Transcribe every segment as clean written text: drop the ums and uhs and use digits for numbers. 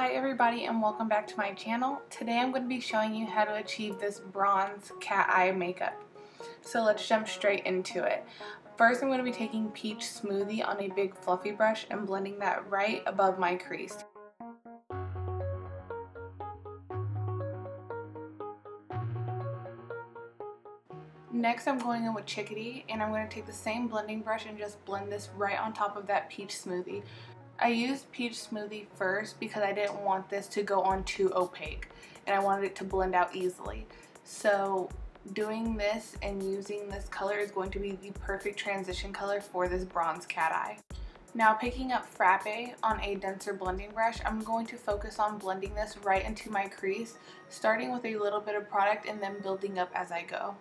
Hi everybody and welcome back to my channel. Today I'm going to be showing you how to achieve this bronze cat eye makeup. So let's jump straight into it. First I'm going to be taking Peach Smoothie on a big fluffy brush and blending that right above my crease. Next I'm going in with Chickadee and I'm going to take the same blending brush and just blend this right on top of that Peach Smoothie. I used Peach Smoothie first because I didn't want this to go on too opaque and I wanted it to blend out easily. So doing this and using this color is going to be the perfect transition color for this bronze cat eye. Now picking up Frappe on a denser blending brush, I'm going to focus on blending this right into my crease, starting with a little bit of product and then building up as I go.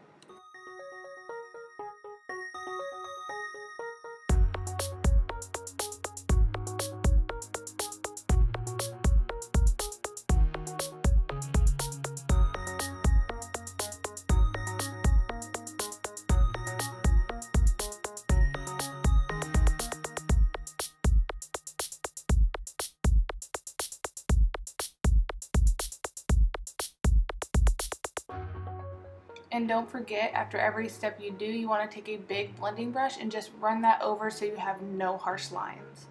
And don't forget, after every step you do, you want to take a big blending brush and just run that over so you have no harsh lines.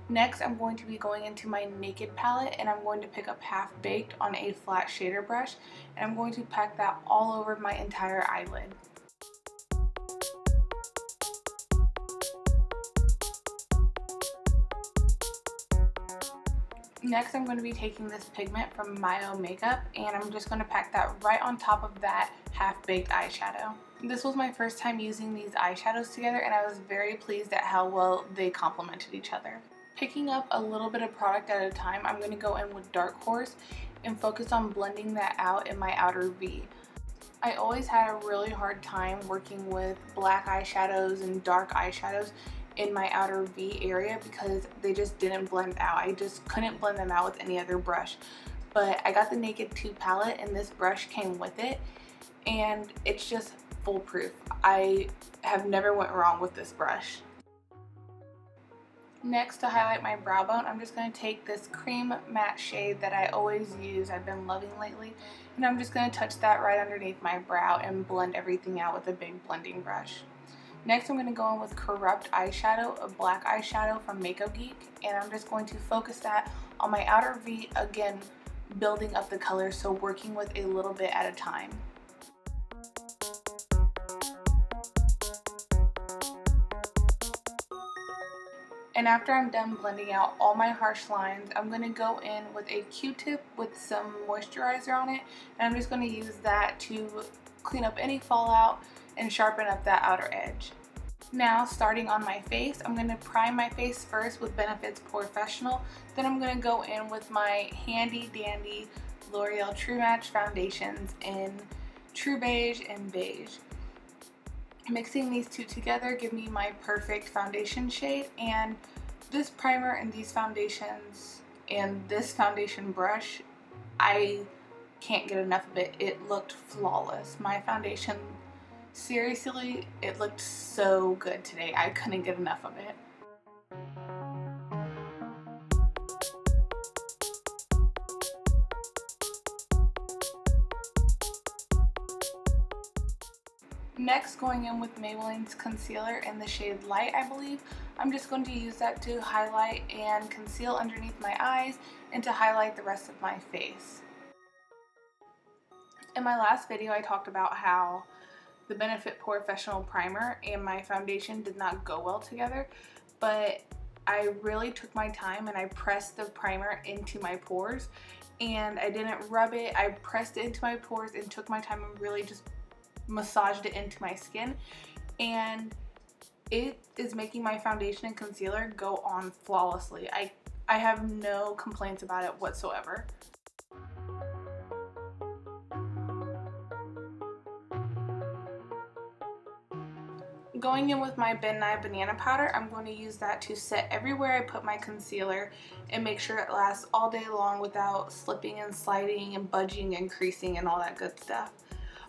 Next, I'm going to be going into my Naked palette and I'm going to pick up Half Baked on a flat shader brush and I'm going to pack that all over my entire eyelid. Next, I'm going to be taking this pigment from Mayo Makeup and I'm just going to pack that right on top of that Half Baked eyeshadow. This was my first time using these eyeshadows together and I was very pleased at how well they complemented each other. Picking up a little bit of product at a time, I'm going to go in with Dark Horse and focus on blending that out in my outer V. I always had a really hard time working with black eyeshadows and dark eyeshadows in my outer V area because they just didn't blend out. I just couldn't blend them out with any other brush. But I got the Naked 2 palette and this brush came with it and it's just foolproof. I have never went wrong with this brush. Next, to highlight my brow bone, I'm just going to take this cream matte shade that I always use, I've been loving lately, and I'm just going to touch that right underneath my brow and blend everything out with a big blending brush. Next, I'm going to go in with Corrupt eyeshadow, a black eyeshadow from MakeupGeek, and I'm just going to focus that on my outer V, again building up the color, so working with a little bit at a time. And after I'm done blending out all my harsh lines, I'm going to go in with a Q-tip with some moisturizer on it, and I'm just going to use that to clean up any fallout and sharpen up that outer edge. Now, starting on my face, I'm going to prime my face first with Benefit's Porefessional, then I'm going to go in with my handy dandy L'Oreal True Match foundations in True Beige and Beige. Mixing these two together give me my perfect foundation shade, and this primer and these foundations and this foundation brush, I can't get enough of it. It looked flawless. My foundation, seriously, it looked so good today. I couldn't get enough of it. Next, going in with Maybelline's concealer in the shade Light, I believe. I'm just going to use that to highlight and conceal underneath my eyes and to highlight the rest of my face. In my last video, I talked about how the Benefit Porefessional primer and my foundation did not go well together, but I really took my time and I pressed the primer into my pores, and I didn't rub it. I pressed it into my pores and took my time and really just massaged it into my skin, and it is making my foundation and concealer go on flawlessly. I have no complaints about it whatsoever. Going in with my Ben Nye banana powder, I'm going to use that to set everywhere I put my concealer and make sure it lasts all day long without slipping and sliding and budging and creasing and all that good stuff.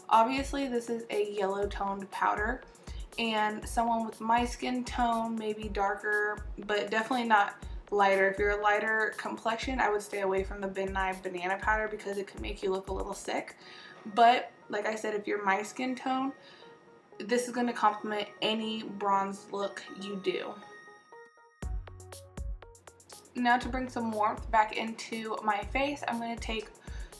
Obviously, this is a yellow toned powder, and someone with my skin tone, maybe darker, but definitely not lighter. If you're a lighter complexion, I would stay away from the Ben Nye banana powder because it could make you look a little sick. But like I said, if you're my skin tone, this is going to complement any bronze look you do. Now to bring some warmth back into my face, I'm going to take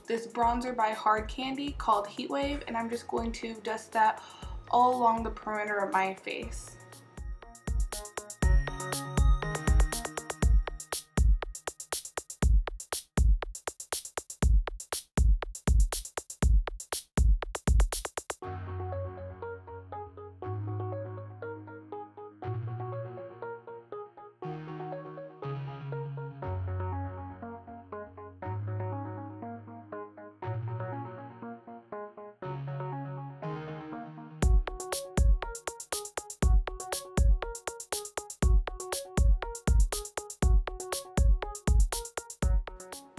this bronzer by Hard Candy called Heatwave, and I'm just going to dust that all along the perimeter of my face.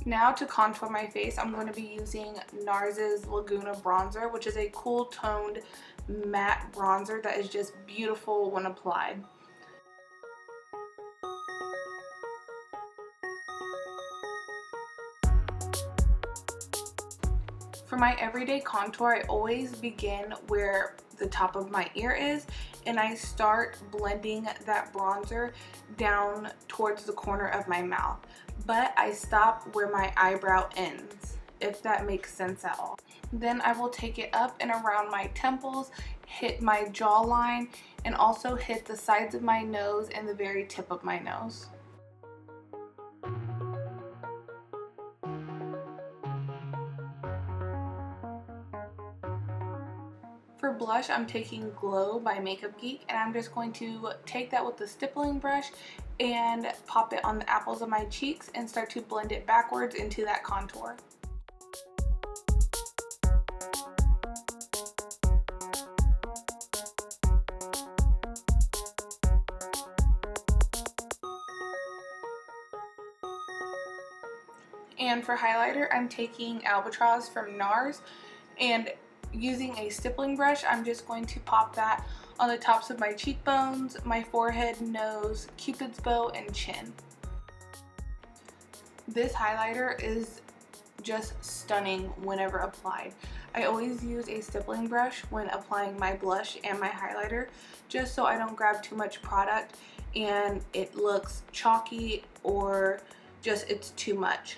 Now to contour my face, I'm going to be using Nars's Laguna bronzer, which is a cool toned matte bronzer that is just beautiful when applied. For my everyday contour, I always begin where the top of my ear is, and I start blending that bronzer down towards the corner of my mouth. But I stop where my eyebrow ends, if that makes sense at all. Then I will take it up and around my temples, hit my jawline, and also hit the sides of my nose and the very tip of my nose. For blush, I'm taking Glow by MakeupGeek, and I'm just going to take that with the stippling brush and pop it on the apples of my cheeks and start to blend it backwards into that contour. And for highlighter, I'm taking Albatross from Nars, and using a stippling brush, I'm just going to pop that on the tops of my cheekbones, my forehead, nose, cupid's bow, and chin. This highlighter is just stunning whenever applied. I always use a stippling brush when applying my blush and my highlighter, just so I don't grab too much product and it looks chalky or just it's too much.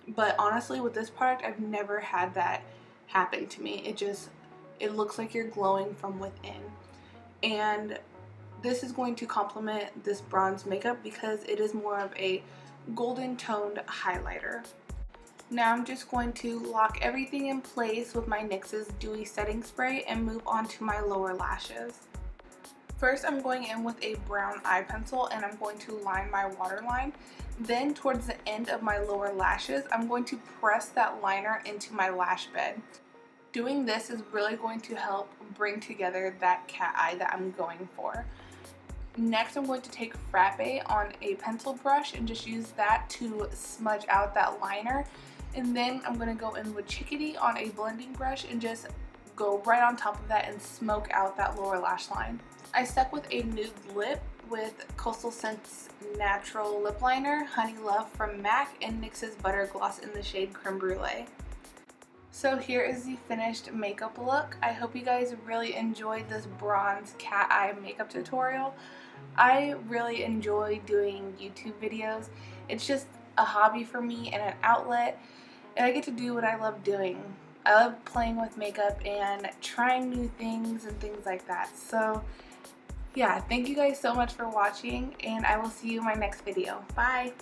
But honestly, with this product, I've never had that happen to me. It looks like you're glowing from within. And this is going to complement this bronze makeup because it is more of a golden toned highlighter. Now I'm just going to lock everything in place with my NYX's Dewy Setting Spray and move on to my lower lashes. First, I'm going in with a brown eye pencil and I'm going to line my waterline. Then towards the end of my lower lashes, I'm going to press that liner into my lash bed. Doing this is really going to help bring together that cat eye that I'm going for. Next, I'm going to take Frappe on a pencil brush and just use that to smudge out that liner. And then I'm going to go in with Chickadee on a blending brush and just go right on top of that and smoke out that lower lash line. I stuck with a nude lip with Coastalscents Natural Lip Liner, Honey Lovec from MAC, and NYX's Buttergloss in the shade Creme Brûlée. So here is the finished makeup look. I hope you guys really enjoyed this bronze cat eye makeup tutorial. I really enjoy doing YouTube videos. It's just a hobby for me and an outlet, and I get to do what I love doing. I love playing with makeup and trying new things and things like that. So yeah, thank you guys so much for watching, and I will see you in my next video. Bye!